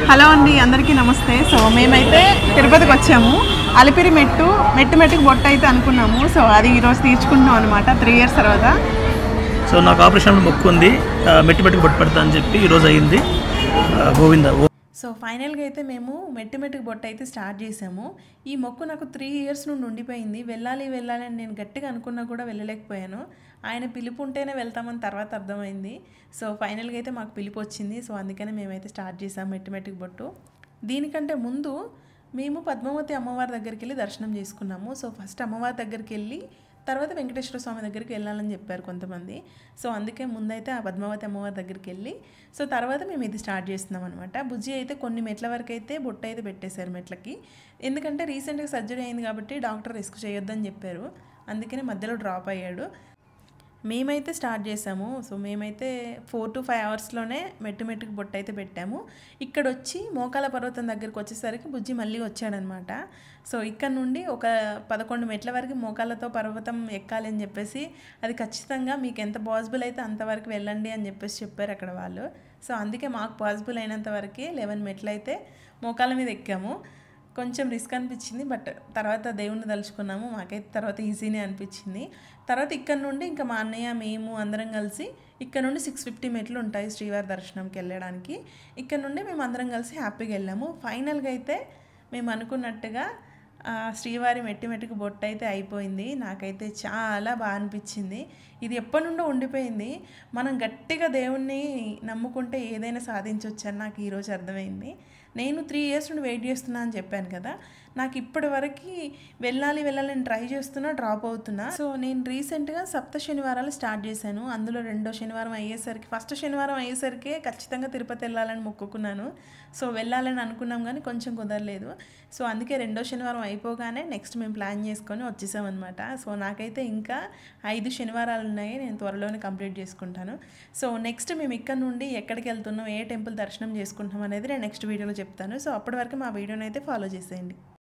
Hello అండి, అందరికీ నమస్తే. సో మేమైతే తిరుపతికి వచ్చాము. అలిపిరి మెట్టుకి బొట్టు అయితే అనుకున్నాము. సో అది ఈరోజు తీర్చుకుంటున్నాం అనమాట, 3 years తర్వాత. సో నాకు ఆపరేషన్ మొక్కు ఉంది, మెట్టుకి బొట్టు పెడతా అని చెప్పి ఈరోజు అయ్యింది. గోవింద. సో ఫైనల్గా అయితే మేము మెట్టుకి బొట్టు అయితే స్టార్ట్ చేసాము. ఈ మొక్కు నాకు 3 years నుండి ఉండిపోయింది. వెళ్ళాలి అని నేను గట్టిగా అనుకున్నా కూడా వెళ్ళలేకపోయాను. ఆయన పిలుపు ఉంటేనే వెళ్తామని తర్వాత అర్థమైంది. సో ఫైనల్గా అయితే మాకు పిలుపు వచ్చింది. సో అందుకనే మేమైతే స్టార్ట్ చేసాము మెట్టుకి బొట్టు. దీనికంటే ముందు మేము పద్మావతి అమ్మవారి దగ్గరికి వెళ్ళి దర్శనం చేసుకున్నాము. సో ఫస్ట్ అమ్మవారి దగ్గరికి వెళ్ళి తర్వాత వెంకటేశ్వర స్వామి దగ్గరికి వెళ్ళాలని చెప్పారు కొంతమంది. సో అందుకే ముందైతే ఆ పద్మావతి అమ్మవారి దగ్గరికి వెళ్ళి సో తర్వాత మేము ఇది స్టార్ట్ చేస్తున్నాం అనమాట. బుజ్జి అయితే కొన్ని మెట్ల వరకు అయితే బొట్టు అయితే పెట్టేశారు మెట్లకి. ఎందుకంటే రీసెంట్గా సర్జరీ అయింది కాబట్టి డాక్టర్ రిస్క్ చేయొద్దని చెప్పారు. అందుకనే మధ్యలో డ్రాప్ అయ్యాడు. మేమైతే స్టార్ట్ చేసాము. సో మేమైతే 4 to 5 hours మెట్టుకి బొట్టు అయితే పెట్టాము. ఇక్కడ వచ్చి మోకాల పర్వతం దగ్గరికి వచ్చేసరికి బుజ్జి మళ్ళీ వచ్చాడనమాట. సో ఇక్కడ నుండి ఒక 11 మెట్ల వరకు మోకాళ్ళతో పర్వతం ఎక్కాలి అని చెప్పేసి, అది ఖచ్చితంగా మీకు ఎంత పాసిబుల్ అయితే అంతవరకు వెళ్ళండి అని చెప్పేసి చెప్పారు అక్కడ వాళ్ళు. సో అందుకే మాకు పాసిబుల్ అయినంత వరకు 11 మెట్లు అయితే మోకాళ్ళ మీద ఎక్కాము. కొంచెం రిస్క్ అనిపించింది, బట్ తర్వాత దేవుణ్ణి తలుచుకున్నాము. మాకైతే తర్వాత ఈజీనే అనిపించింది. తర్వాత ఇక్కడ నుండి ఇంకా మా అన్నయ్య మేము అందరం కలిసి ఇక్కడ నుండి 650 మెట్లు ఉంటాయి శ్రీవారి దర్శనంకి వెళ్ళడానికి. ఇక్కడ నుండి మేము అందరం కలిసి హ్యాపీగా వెళ్ళాము. ఫైనల్గా అయితే మేము అనుకున్నట్టుగా శ్రీవారి మెట్టుకి బొట్టు అయితే అయిపోయింది. నాకైతే చాలా బాగా అనిపించింది. ఇది ఎప్పటి నుండో ఉండిపోయింది. మనం గట్టిగా దేవుణ్ణి నమ్ముకుంటే ఏదైనా సాధించవచ్చు అని నాకు ఈరోజు అర్థమైంది. నేను 3 years నుండి వెయిట్ చేస్తున్నా అని చెప్పాను కదా, నాకు ఇప్పటి వరకు వెళ్ళాలని ట్రై చేస్తున్నా, డ్రాప్ అవుతున్నా. సో నేను రీసెంట్గా 7 శనివారాలు స్టార్ట్ చేశాను. అందులో 2వ శనివారం అయ్యేసరికి, 1st శనివారం అయ్యేసరికి ఖచ్చితంగా తిరుపతి వెళ్ళాలని మొక్కుకున్నాను. సో వెళ్ళాలని అనుకున్నాం కానీ కొంచెం కుదరలేదు. సో అందుకే 2వ శనివారం అయిపోగానే నెక్స్ట్ మేము ప్లాన్ చేసుకొని వచ్చేసామన్నమాట. సో నాకైతే ఇంకా 5 శనివారాలు ఉన్నాయి, నేను త్వరలోనే కంప్లీట్ చేసుకుంటాను. సో నెక్స్ట్ మేము ఇక్కడ నుండి ఎక్కడికి వెళ్తున్నాం, ఏ టెంపుల్ దర్శనం చేసుకుంటాం అనేది నేను నెక్స్ట్ వీడియోలో చెప్తాను. సో అప్పటి వరకు మా వీడియోని అయితే ఫాలో చేసేయండి.